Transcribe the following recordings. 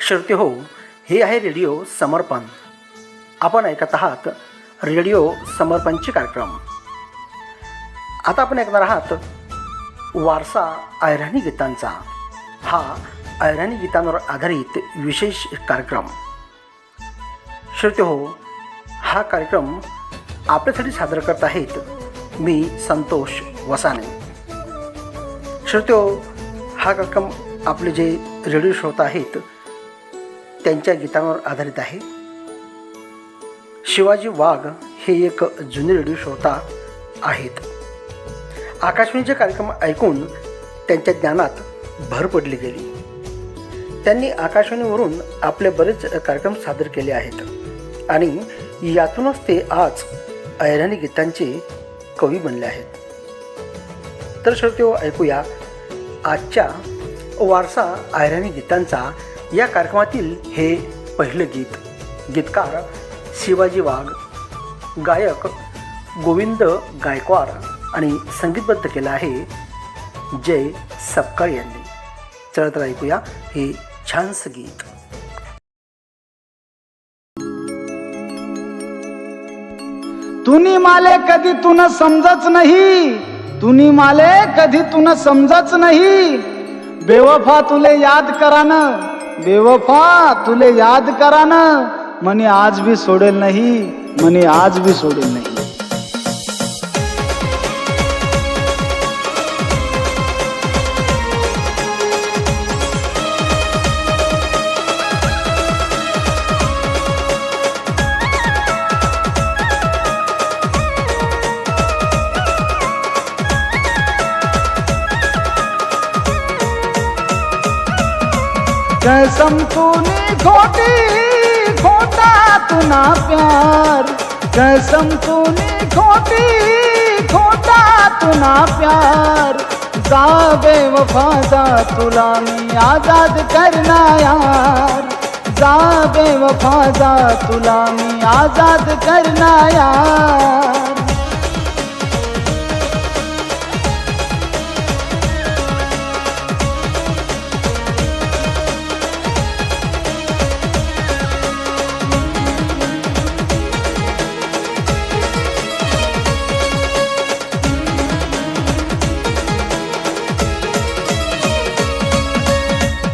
श्रोते हो, हे आहे रेडिओ समर्पण. आपण ऐकत आहात रेडिओ समर्पणचे कार्यक्रम. आता आपण ऐकणार आहात वारसा अहिराणी गीतांचा. हा अहिराणी गीतांवर आधारित विशेष कार्यक्रम. श्रोते हो, हा कार्यक्रम आपल्यासाठी सादर करत आहेत मी संतोष वसाने. श्रोते हो, हा कार्यक्रम आपले जे रेडिओ श्रोता आहेत त्यांच्या गीतांवर आधारित आहे. शिवाजी वाघ हे एक जुने रेडिओ श्रोता आहेत. आकाशवाणीचे कार्यक्रम ऐकून त्यांच्या ज्ञानात भर पडली गेली. त्यांनी आकाशवाणीवरून आपले बरेच कार्यक्रम सादर केले आहेत आणि यातूनच ते आज अहिराणी गीतांचे कवी बनले आहेत. तर श्रोते ऐकूया आजच्या वारसा अहिराणी गीतांचा या कार्यक्रमातील हे पहिलं गीत. गीतकार शिवाजी वाघ, गायक गोविंद गायकवाड आणि संगीतबद्ध केलं आहे जय सपकाळ यांनी. चला तर ऐकूया हे छानसं गीत. तुनी माले कधी तुन समजच नाही, तुनी माले कधी तुन समजच नाही. बेवफा तुले याद करानं, बेवफा तुले याद करानं. मने आज भी सोडेल नाही, मने आज भी सोडेल नाही. कसम तूने खोटी खोटा तुना प्यार, कसम तूने खोटी खोटा तुना प्यार. जा बेवफा जा तुला मी आजाद करना यार, जा बेवफा जा तुला मी आजाद करना यार.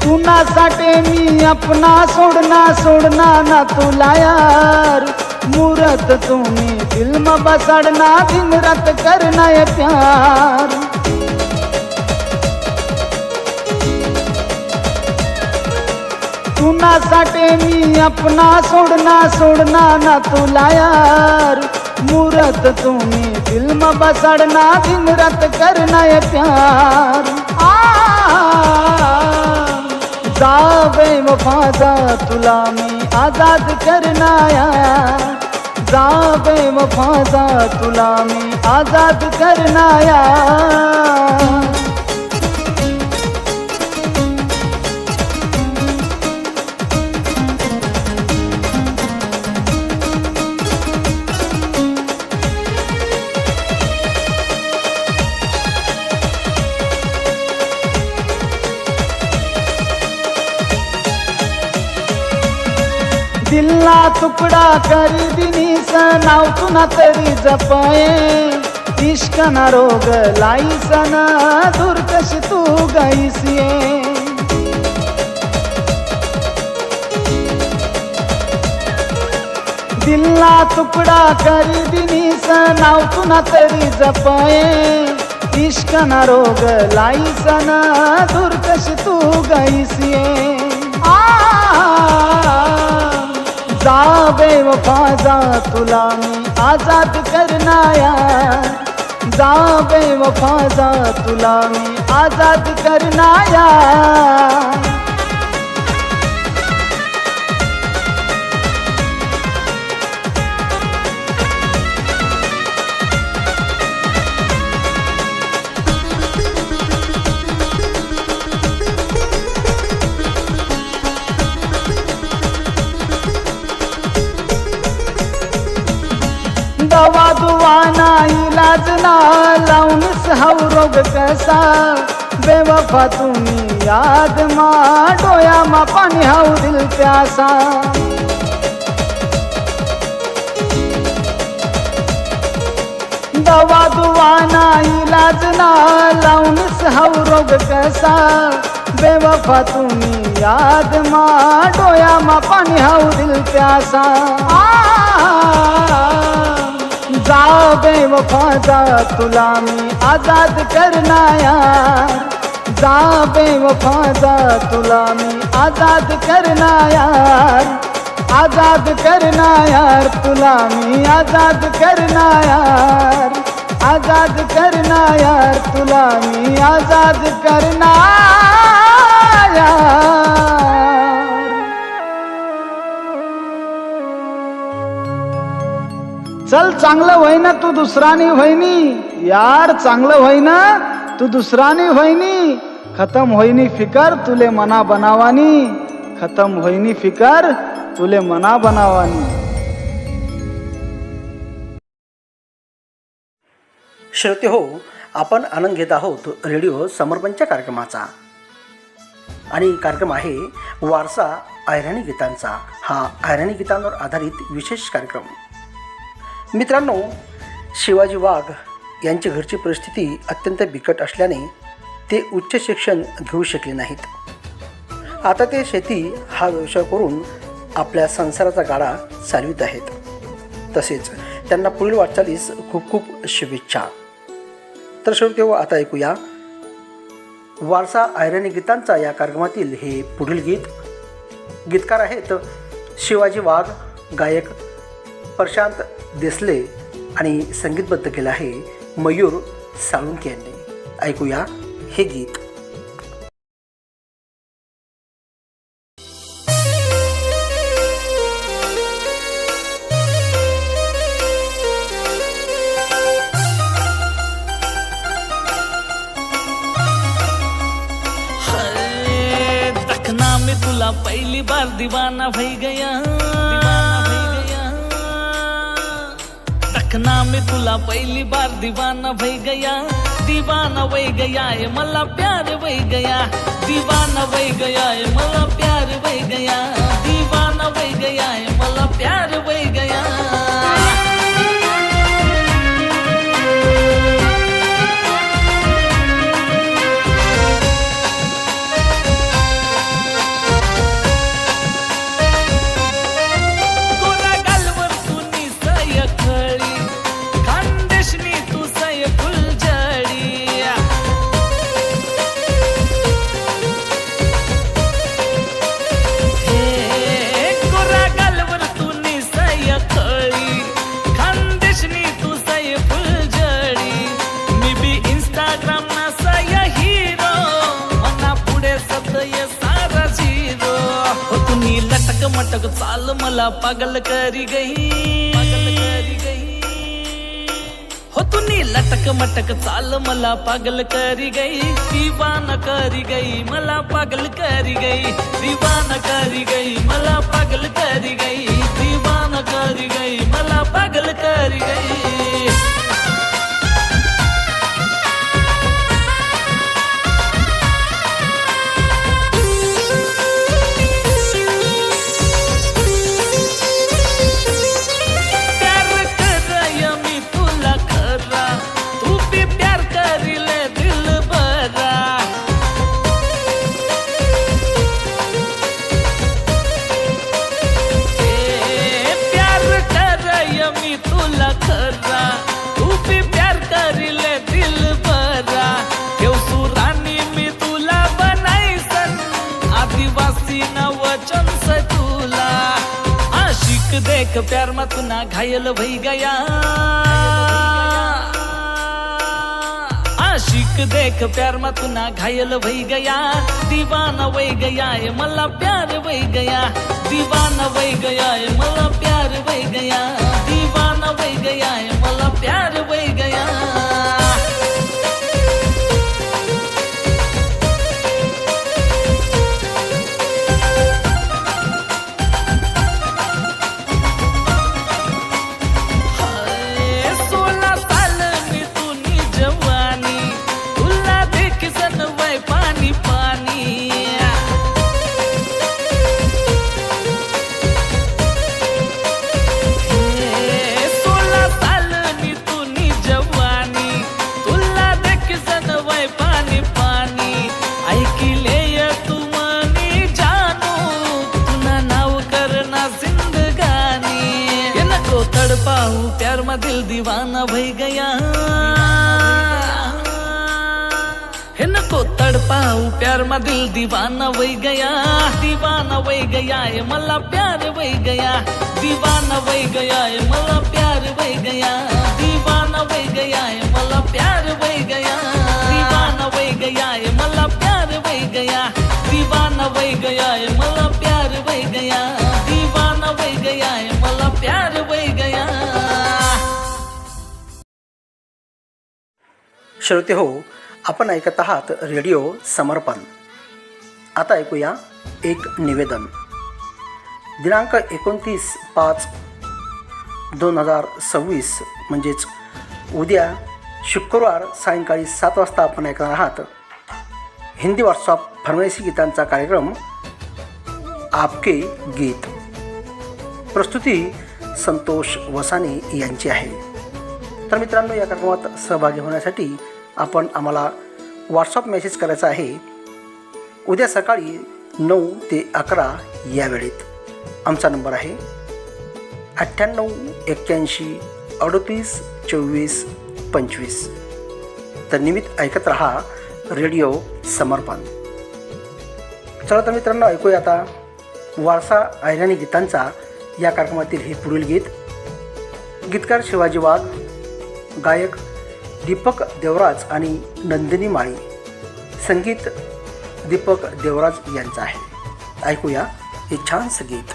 तुनासाठी मी अपना सोडना ना तुला यार. मूरत तुम्ही दिल में बसडना, दिन रात करना ये प्यार. तुनासाठी मी अपना सोडना ना तुला यार. मूरत तुम्ही दिल में बसडना, दिन रात करना ये प्यार. जा बेवफा जा तुला मी आजाद करना यार, जा बेवफा जा तुला मी आजाद करना यार. दिलना तुकडा करी दिनीस नाव तुना तरी जपाये. इश्कना रोग लाईसन दूर कशी तू गाईसिये. दिलना तुकडा करी दिनीस नाव तुना तरी जपाये. इश्कना रोग लाईसन दूर कशी तू गाईसिये. जा बेवफा जा तुला मी आजाद करना यार, जा बेवफा जा तुला मी आजाद करना यार. दवा दुवा ना इलाज ना लावून हाव रोग कसा. बेवफा तुम्ही याद मा डोया मा पाणी हाऊ दिल प्यासा दवा दुवाना इलाज ना लावूनच हाऊ रोग कसा बेवफा तुम्ही याद मा डोया मा पाणी हाऊ दिल प्यासा जा बेवफा जा तुला मी आजाद करनाया जा बेवफा जा तुला मी आजाद करना यार आजाद करना यार तुला मी आजाद करना यार आजाद करना यार तुला मी आजाद करना यार चल चांगलं होईना तू दुसरानी होईनी यार चांगलं होईना तू दुसरानी होईनी खतम होईनी फिकर तुले मना बनावानी खतम होईनी फिकर तुले मना बनावानी. श्रोते हो, आपण आनंद घेत आहोत रेडिओ समर्पणच्या कार्यक्रमाचा आणि कार्यक्रम आहे वारसा अहिराणी गीतांचा. हा अहिराणी गीतांवर आधारित विशेष कार्यक्रम. मित्रांनो, शिवाजी वाघ यांची घरची परिस्थिती अत्यंत बिकट असल्याने ते उच्च शिक्षण घेऊ शकले नाहीत. आता ते शेती हा व्यवसाय करून आपल्या संसाराचा गाडा चालवित आहेत. तसेच त्यांना पुढील वाटचालीस खूप खूप शुभेच्छा. तर श्रोते हो, आता ऐकूया वारसा अहिराणी गीतांचा या कार्यक्रमातील हे पुढील गीत. गीतकार आहेत शिवाजी वाघ, गायक प्रशांत देसले आणि संगीतबद्ध केलं आहे मयूर साळुंखे यांनी. ऐकूया हे गीत. तुला पहली बार दीवाना भई गया, दखना में तुला पहली बार दीवाना भई गया, दीवाना वही गया है मला प्यार वही गया, दीवाना वही गया है मला प्यार वही गया, दीवाना वही गया है मला प्यार वही गया. मटक चाल मला पागल करी गई, पागल करी गई हो तूनी लटक मटक चाल मला पागल करी गई, दीवाना करी गई मला पागल करी गई, दीवाना करी गई मला पागल करी गई, दीवाना करी गई मला पागल करी गई. देख प्यार में तुना घायल भई गया, आशिक देख प्यार में तुना घायल भई गया, दीवाना वही गया है मला प्यार वही गया, दीवाना वही गया है मला प्यार वही गया, दीवाना वही गया है मला प्यार वही गया. तड़पाऊ प्यार में दिल दीवाना भई गया, इनको तड़पाऊ प्यार में दिल दीवाना वही गया, दीवाना वही गया है मला प्यार वही गया, दीवाना वही गया है मला प्यार वही गया, दीवाना वही गया है मला प्यार वही गया, दीवाना वही गया है मला प्यार वही गया, दीवाना वही गया है मला प्यार वही गया, दीवाना वही गया है मला प्यार वही गया। श्रोते हो, आपण ऐकत आहात रेडिओ समर्पण। आता ऐकूया एक निवेदन। दिनांक 29/5/2026 म्हणजेच उद्या शुक्रवार सायंकाळी 7 वाजता आपण ऐकणार आहात हिंदी व्हॉट्सअप फरमाइशी गीतांचा कार्यक्रम आपके गीत। प्रस्तुती संतोष वसाने यांची आहे। तर मित्रांनो, या कार्यक्रमात सहभागी होण्यासाठी आपण आम्हाला व्हॉट्सअप मेसेज करायचा आहे उद्या सकाळी 9 ते 11 या वेळेत। आमचा नंबर आहे 98 81 38 24 25। तर नियमित ऐकत रहा रेडिओ समर्पण। चला तर मित्रांनो, ऐकूया आता वारसा ऐराणी गीतांचा या कार्यक्रमातील हे पुढील गीत। गीतकार शिवाजी वाघ, गायक दीपक देवराज आणि नंदिनी माळी, संगीत दीपक देवराज यांचं आहे। ऐकूया हे छानसं गीत।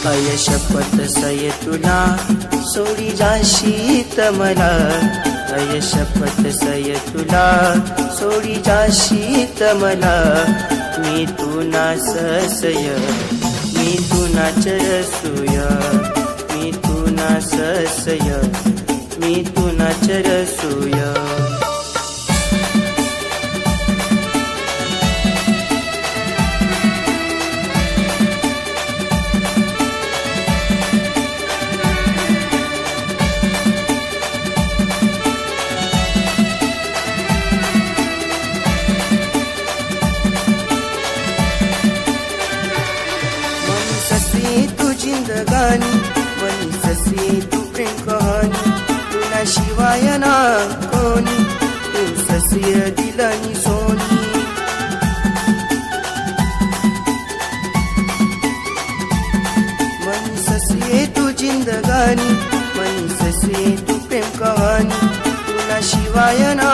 अय शपथ सय तुला सोडी जाशीत मला, अय शपथ सय तुला सोडी जाशीत मला, मी तू नासय मी तू नाचरसूय, मी तू नासय मी तू नाचरसूय। जिंदगानी मनी ससी तू प्रेम कहानी, तुला शिवाय ना कोणी, तू ससी दिलानी सोनी। मनी ससी तू जिंदगानी मनी ससी तू प्रेम कहानी, तुला शिवाय ना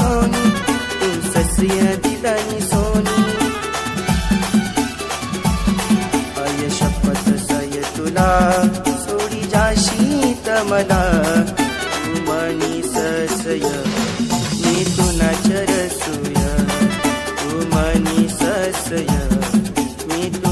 कोणी, तू ससी दिलानी सोनी। अय शपथ तुला सोडी जाशीत मला, तू मनीसय मी तू नाचरसूय, तू मनीसय मी तू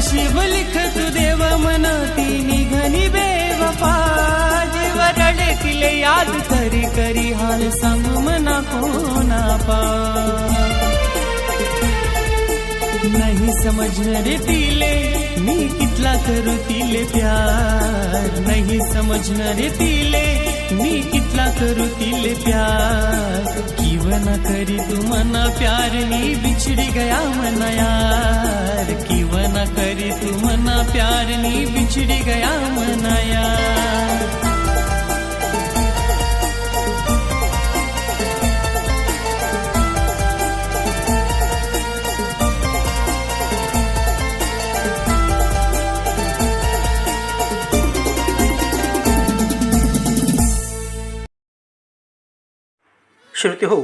नशीब लिखत देव मनती निघनी बेवफा जीव रडकिले याद करी करी हाल सांगू मना कोना पा नहीं समझणार तिले मी कितला करू तिले प्यार नहीं समझणार तिले मी कितला करू तिले प्यार किवन करी तू मना प्यार नी बिछड़ी गया मना यार किवन करी तू मना प्यार नी बिछड़ी गया मना यार श्रोते हो,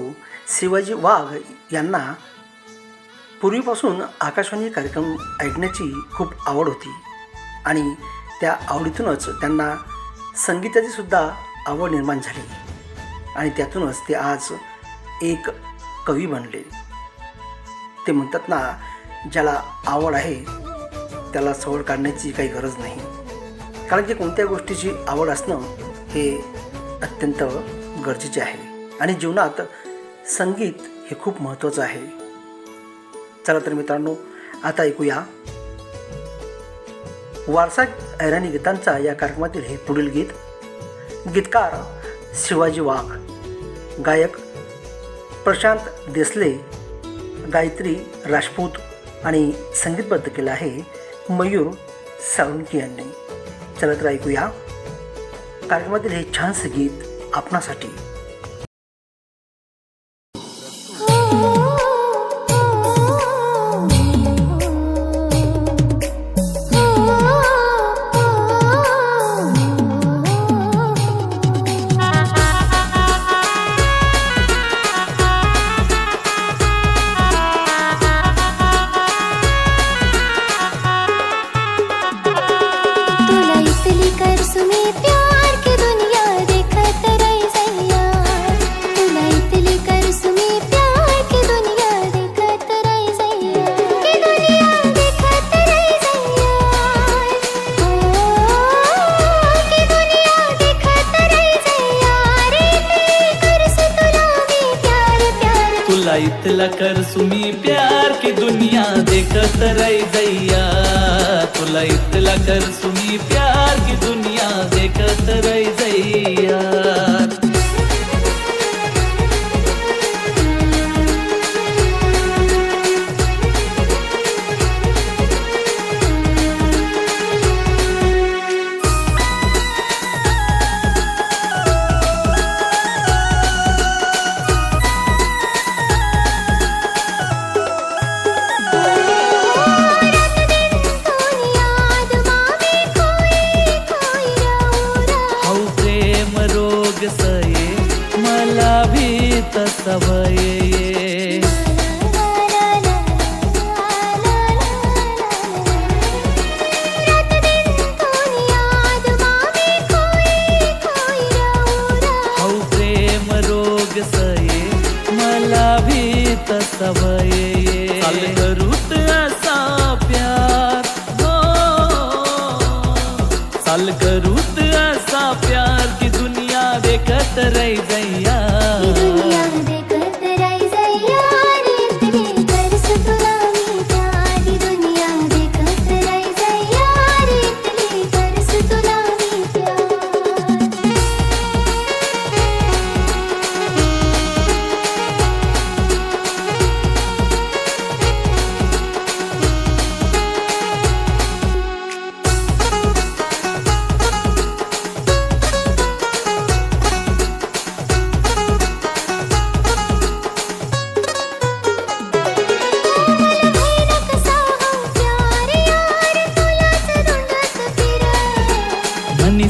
शिवाजी वाघ यांना पूर्वीपासून आकाशवाणी कार्यक्रम ऐकण्याची खूप आवड होती आणि त्या आवडीतूनच त्यांना संगीताची सुद्धा आवड निर्माण झाली आणि त्यातूनच ते आज एक कवी बनले. ते म्हणतात ना, ज्याला आवड आहे त्याला सवड काढण्याची काही गरज नाही, कारण की कोणत्या गोष्टीची आवड असणं हे अत्यंत गरजेचे आहे आणि जीवनात संगीत हे खूप महत्त्वाचं आहे. चला तर मित्रांनो, आता ऐकूया वारसा ऐराणी गीतांचा या कार्यक्रमातील हे पुढील गीत. गीतकार शिवाजी वाघ, गायक प्रशांत देसले, गायत्री राजपूत आणि संगीतबद्ध केलं आहे मयूर साळुंके यांनी. चला तर ऐकूया कार्यक्रमातील हे छानसे गीत आपणासाठी. इतला कर सुमी प्यार की दुनिया देखत रही जैया तुला इतला कर सुमी प्यार की दुनिया देखत रही जैया. मला भी तसवय हौ प्रेम रोग सये मला भी तसवय चाल करूत असा प्यार हो चाल करूत असा प्यार की दुनिया देखत रही जैया.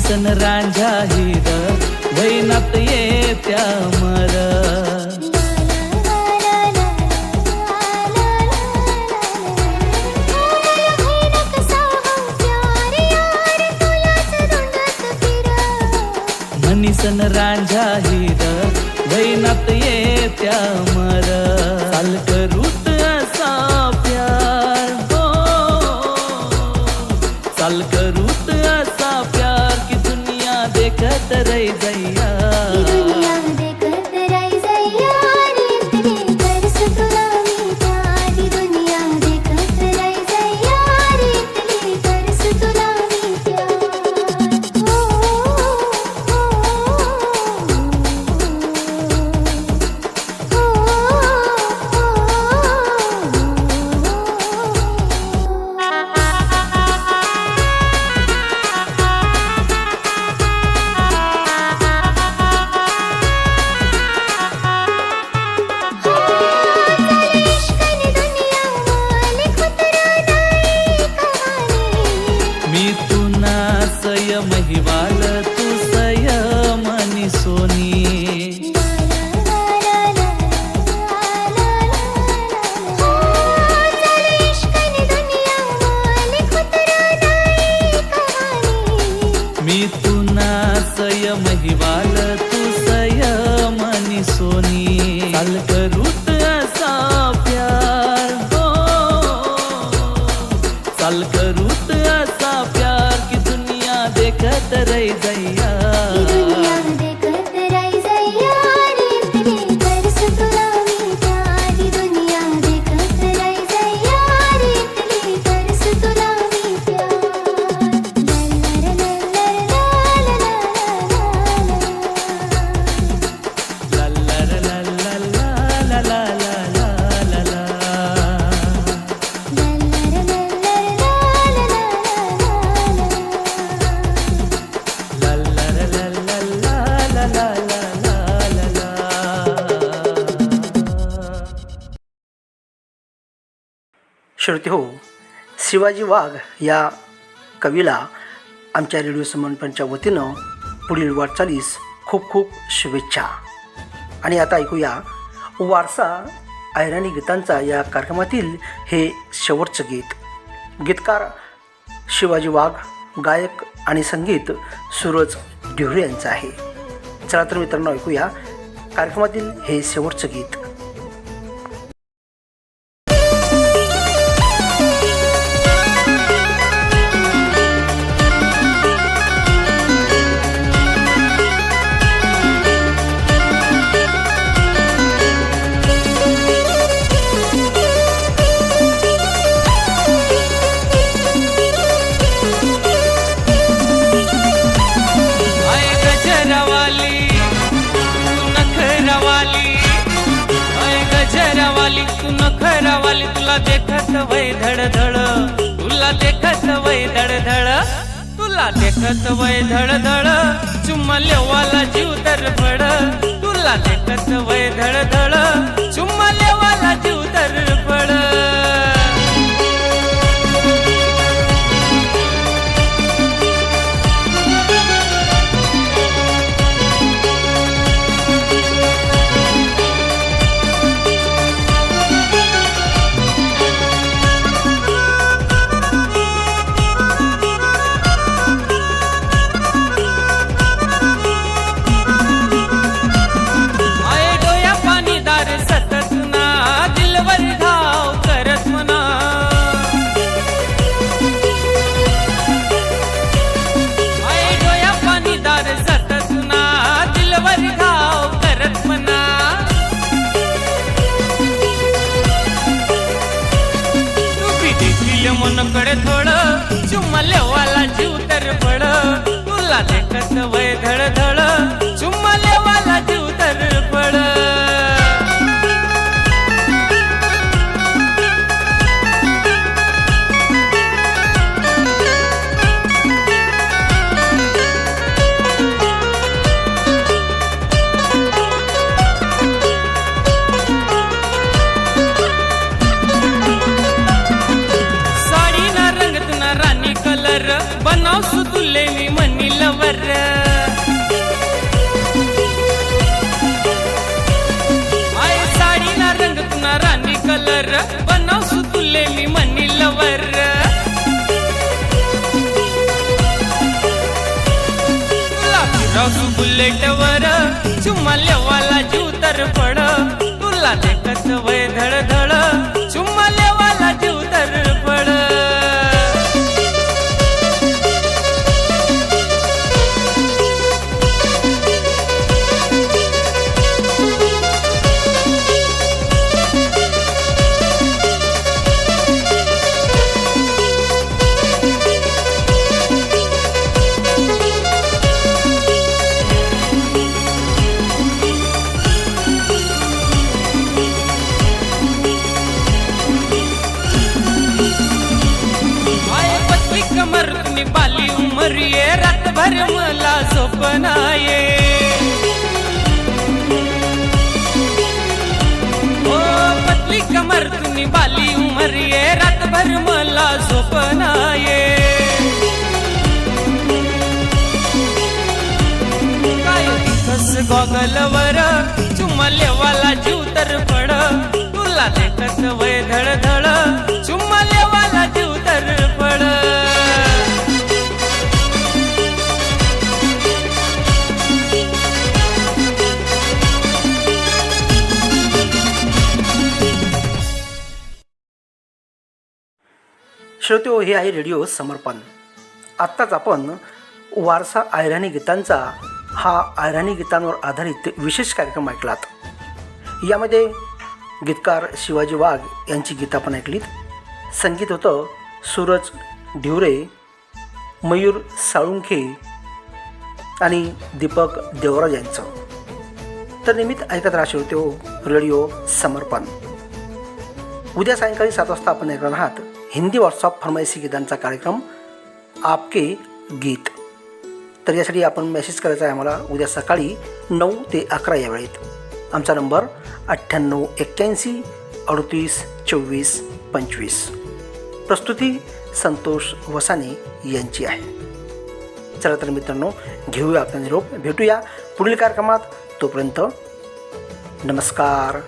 सन रांझा हिर वैनात येत्या मर मनीसन रांझा हिर वैनात येत्या मर चाल करूत असा प्यार हो रही जैया दुनिया देखत राई जैया रे इतनी तरस तुला मी प्यार दुनिया देखत राई जैया रे इतनी तरस तुला मी प्यार लल्लर लल्लर ला ला ला ला ला लल्लर लल्लर ला ला ला ला श्रोते हो, शिवाजी वाघ या कवीला आमच्या रेडिओ समर्पणच्या वतीनं पुढील वाटचालीस खूप खूप शुभेच्छा. आणि आता ऐकूया वारसा ऐराणी गीतांचा या कार्यक्रमातील हे शेवटचं गीत. गीतकार शिवाजी वाघ, गायक आणि संगीत सूरज ढिवरे यांचं आहे. चला तर मित्रांनो, ऐकूया कार्यक्रमातील हे शेवटचं गीत. आय गजरावाली तू नखरावाली, आय गजरावाली तू नखरावाली, तुला देखत वय धडधड, तुला देखत वय धडधड, तुला देखत वय धडधड, चुम्मा लेवाला जीव तरफड, तुला देखत वय धडधड, चुम्मा लेवाला जीव तरफड. आय डोया पाणीदार सतत ना दिलवर घाव करत म्हणा, आय डोया पाणीदार सतत ना दिलवर घाव करत म्हणा, तू बी देखील मनकडे थोडं चुम्मा लेवाला जीव तर पड, तुला देखत वय धडधड, चुम्मा लेवाला जीव तर पड. साडी ना रंगत ना राणी कलर, बनाव सुतुले मी मनी लवर, आय साडी ना रंगत ना राणी कलर, बनाव सुतुले मी मनी लवर, तुला फिरावसू बुलेटवर, चुम्मा लेवाला जीव तर पड, तुला देखत वय धडधड, चुम्मा लेवाला जीव तर पड. आय पतली कमर तुम्ही बाली उमर ये, रातभर मला स्वप्न ये, ओ पतली कमर तुम्ही बाली उमर ये, रातभर मला स्वप्न ये, काय दिवस गॉगलवर, चुम्मा लेवाला जीव तर पड, तुला देखत वय धडधड, चुम्मा लेवाला जीव तर पड. श्रोते हो, हे आहे रेडिओ समर्पण. आत्ताच आपण वारसा अहिराणी गीतांचा हा अहिराणी गीतांवर आधारित विशेष कार्यक्रम ऐकलात. यामध्ये गीतकार शिवाजी वाघ यांची गीतं आपण ऐकलीत. संगीत होतं सूरज ढिवरे, मयूर साळुंखे आणि दीपक देवराज यांचं. तर नियमित ऐकत राहा श्रोते रेडिओ समर्पण. उद्या सायंकाळी 7 वाजता आपण ऐकणार आहात हिंदी व्हॉट्सअप फरमाईशी गीतांचा कार्यक्रम आपके गीत. तर यासाठी आपण मेसेज करायचा आहे आम्हाला उद्या सकाळी 9 ते 11 या वेळेत. आमचा नंबर 9881 38 24 25. प्रस्तुती संतोष वसाने यांची आहे. चला तर मित्रांनो, घेऊया आपला निरोप. भेटूया पुढील कार्यक्रमात. तोपर्यंत नमस्कार.